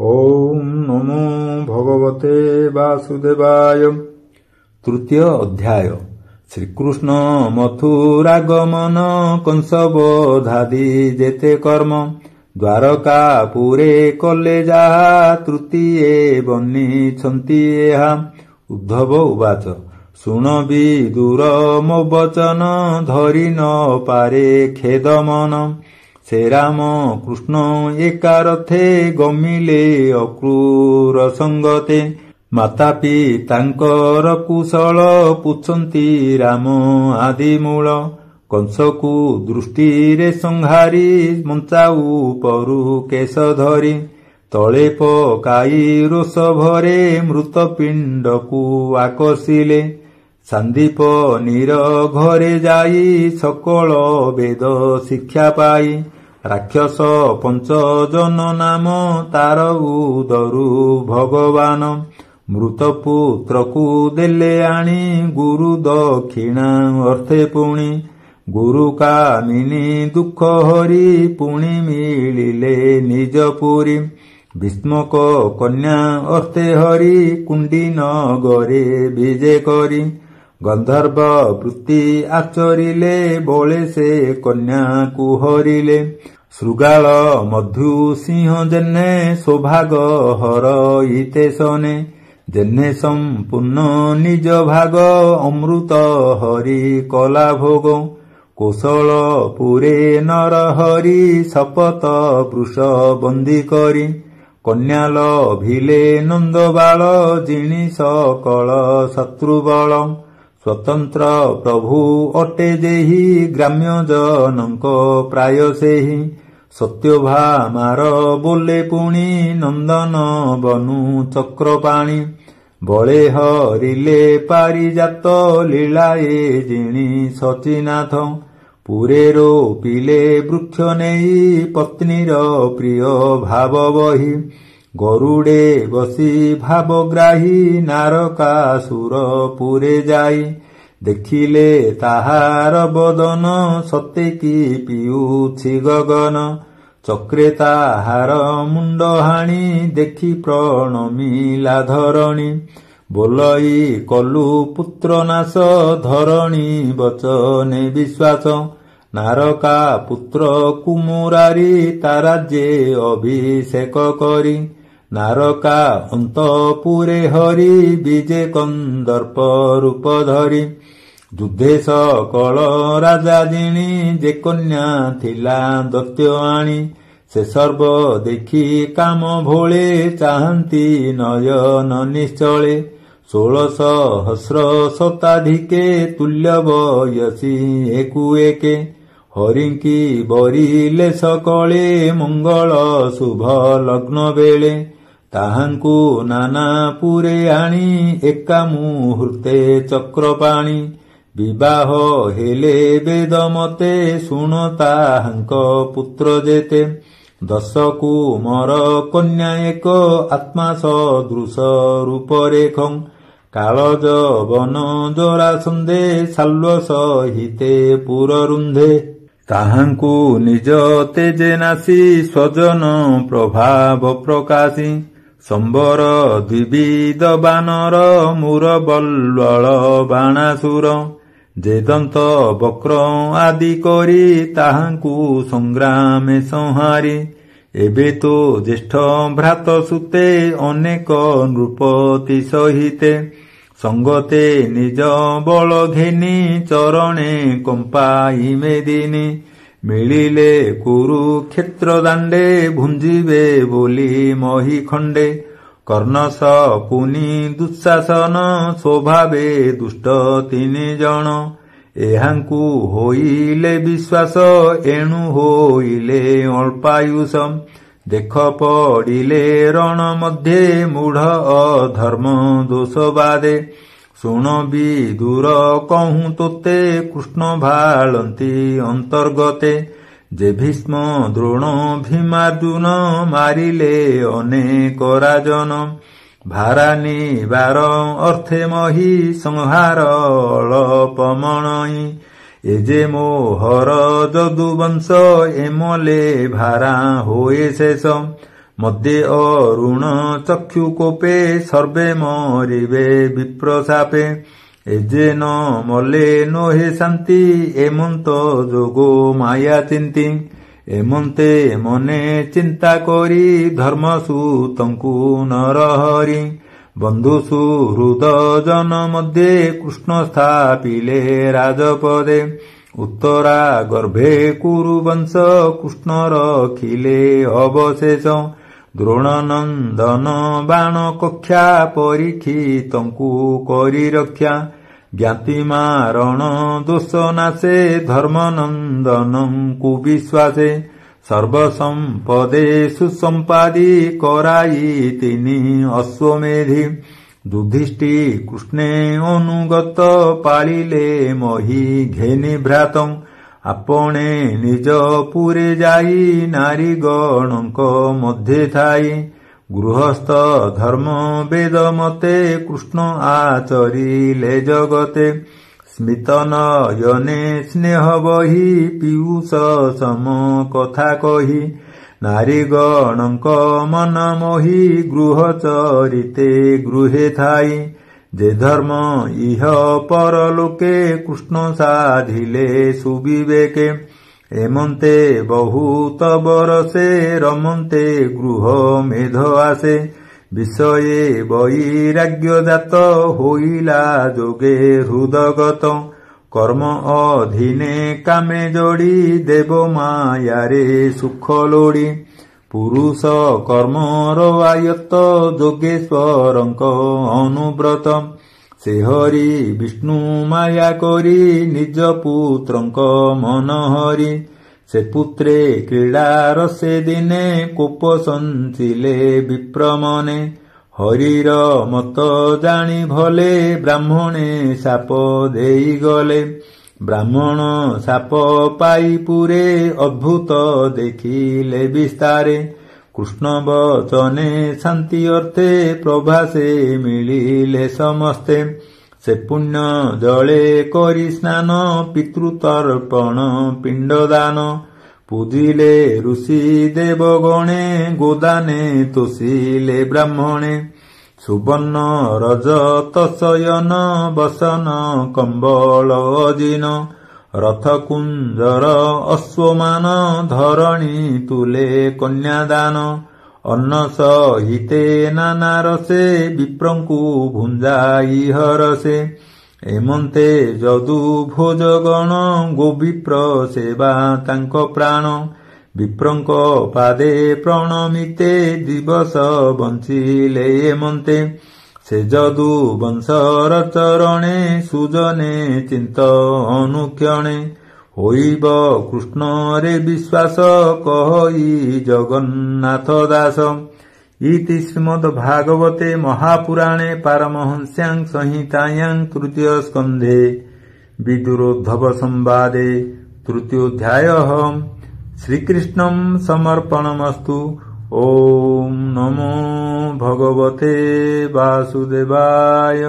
ओम नमो भगवते वासुदेवाय। तृतीय अध्याय। श्रीकृष्ण मथुरागमन कंसबधादि जेते कर्म द्वारकापुरे कले जाहा तृतीये बन्निछन्ति एहा। उद्धव उवाच शुण विदुर मो वचन धरि न पारे खेदमन। से राम कृष्ण एकारथे गमिले अक्रूर संगते। माता पितांकर कुशल पुछन्ति राम आदि मूल। कंसकु दृष्टिरे संहारी मञ्चाऊ परु केश धरी। तले पकाई रोष भरे मृत पिंडकु आकर्षिले। सान्दीप नीर घरे जाई सकल वेद शिक्षा पाई। राक्षस पंचजन नाम तार उदरु भगवान। मृत पुत्रकु देले आणी गुरु दक्षिणा अर्थे पुणी। गुरु कामिनी दुख हरि पुणी मिलिले निज पुरी। भीष्मक कन्या अर्थे हरि कुंडी नगरे विजे करी। गंधर्व वृत्ति आचरिले बोले से कन्या को हरिले। श्रुगाल मधु सिंह जेने सौभाग हर इते सने। जेने संपूर्ण निज भाग अमृत हरि कला भोग। कौशल पुरे नर हरि शपथ वृष बंदी करी। कन्या लभिले नंद बाल जिणी सकल शत्रुबल। स्वतंत्र प्रभु अटे जेहि ग्राम्य जनक प्राय सेहि। सत्यभामार बोले पुणी नंदन बनु चक्रपाणी। बळे हरिले पारिजात लीलाए जिणी सचिनाथ। पुरे रोपिले वृक्ष नेई पत्नीर प्रिय भाव बही। गरुड़े बसी भावग्राही नारकासुर पुरे जाई। देखिले ताहार बदन सते कि पियुछि गगन। चक्रे ताहार मुंड हाणी देखि प्रणमिला धरणी। बोलई कलु पुत्र नाश धरणी बचने विश्वास। नारका पुत्र कुमुरारी ताराज्ये अभिषेक करी। नारका अंतपुरे हरि विजे कंदर्प रूप धरी। युद्धे सकल राजा जिणी जे कन्या थिला दैत्य आणी। से सर्व देखि काम भोले चाहन्ति नयन निश्चले। 16,000 शताधिके तुल्य बयसी एकु एके। हरिंकी बरिले सकले मंगल शुभ लग्न बेले। ताहांकु नाना पुरे आणी एका मुहूर्ते चक्रपाणी। विवाह हेले वेद मते शुण ताहांक पुत्र जेते। 10 कुमर कन्या एक आत्मा सदृश रूपरेख। कालज वन जरासंधे साल्व सहिते पुररुंधे। ताहांकु निज तेजे नासी स्वजन प्रभाव प्रकाशी। संबर द्विविध बानर मुर बल्वल बाणासुर। जे दंत वक्र आदि करी ताहांकु संग्रामे संहारी। एबे तो ज्येष्ठ भ्रात सुते अनेक नृपति सहिते। संगते निज बल घेनी चरणे कंपाई मेदिनी। मिलिले कुरुक्षेत्र दांडे भुंजिबे बोली मही खंडे। कर्ण शकुनी दुःशासन स्वभावे दुष्ट 3 जन। एहांकु होइले विश्वास एणु होइले अल्पायुष। देख पड़िले रण मध्ये मूढ़ अधर्म दोष बादे। शुण विदुर कहूँ तोते कृष्ण भालन्ति अंतर्गते। जे भीष्म द्रोण भीमार्जुन मारिले अनेक राजन। भारानिबार अर्थे मही संहार अल्पमणई। एजे मोहर यदुवंश एमले भारा होए शेष। मद्ये अरुण चक्षुकोपे सर्वे मरिबे विप्रशापे एजे न मले नोहे शांति एमंत जोगो माया चिंती एमंते मने चिंता करी धर्मसूतंकु नरहरि बंधुसु हृद जन मध्ये कृष्ण स्थापिले राजपदे उत्तरा गर्भे कुरुवंश कृष्ण रखिले अवशेष द्रोणनंदन बाण कक्षा परीक्षितंकु करी रक्षा ज्ञाति मारण दोष नाशे धर्मनंदनं कुविश्वासे सर्वसंपदे सुसंपादी कराई तिनि अश्वमेधि दुधिष्टि कृष्णे अनुगत पालिले मही घेनि भ्रातं आपणे निज पुरे जाई नारी गणक मध्ये थाई गृहस्थ धर्म वेद मते कृष्ण आचरिले जगते स्मित नयने स्नेह बही पीयूष सम कथा कही नारी गणक मन मोही गृह चरिते गृहे थाई जे धर्म इह परलोके कृष्ण साधिले सुविवेके एमंते बहुत बरसे रमन्ते गृह मेध आसे विषये वैराग्य जात होइला जोगे हृदगत कर्म अधीने कामे जोड़ी देव मायारे सुख लोड़ी पुरुष कर्म आयत्त जोगेश्वरंक अनुव्रत से हरि विष्णु माया करी निज पुत्रंक मन हरि से पुत्रे क्रीड़ा रसे दिने कोप संचिले विप्रमने हरिर मत जानी भले ब्राह्मणे शाप देई गले ब्राह्मण शाप पाई पुरे अद्भुत देखिले विस्तारे कृष्ण वचने शांति अर्थे प्रभासे मिलिले समस्ते से पुण्य जले करी स्नान पितृतर्पण पिंडदान पूजिले ऋषि देवगणे गोदाने तोषिले ब्राह्मणे सुवर्ण रजत शयन बसन कंबल अजिन रथ कुंजर अश्वमान धरणी तुले कन्यादान अन्न सहिते नाना रसे विप्रंकु भुंजाई हरसे एमंते जदु भोजगण गोविप्र सेवा तांक प्राण विप्रंक पादे प्रणमिते दिवस बंचिले एमंते से जदु वंशर चरणे सुजने चिंत अनुक्षणे होइब कृष्ण रे विश्वास कहई जगन्नाथ दास इति श्रीमद्भागवते महापुराणे पारमहंस्यां संहितायां तृतीय स्कन्धे विदुरोद्धव संवादे तृतीयोऽध्यायः श्रीकृष्णं समर्पणमस्तु। ओम नमो भगवते वासुदेवाय।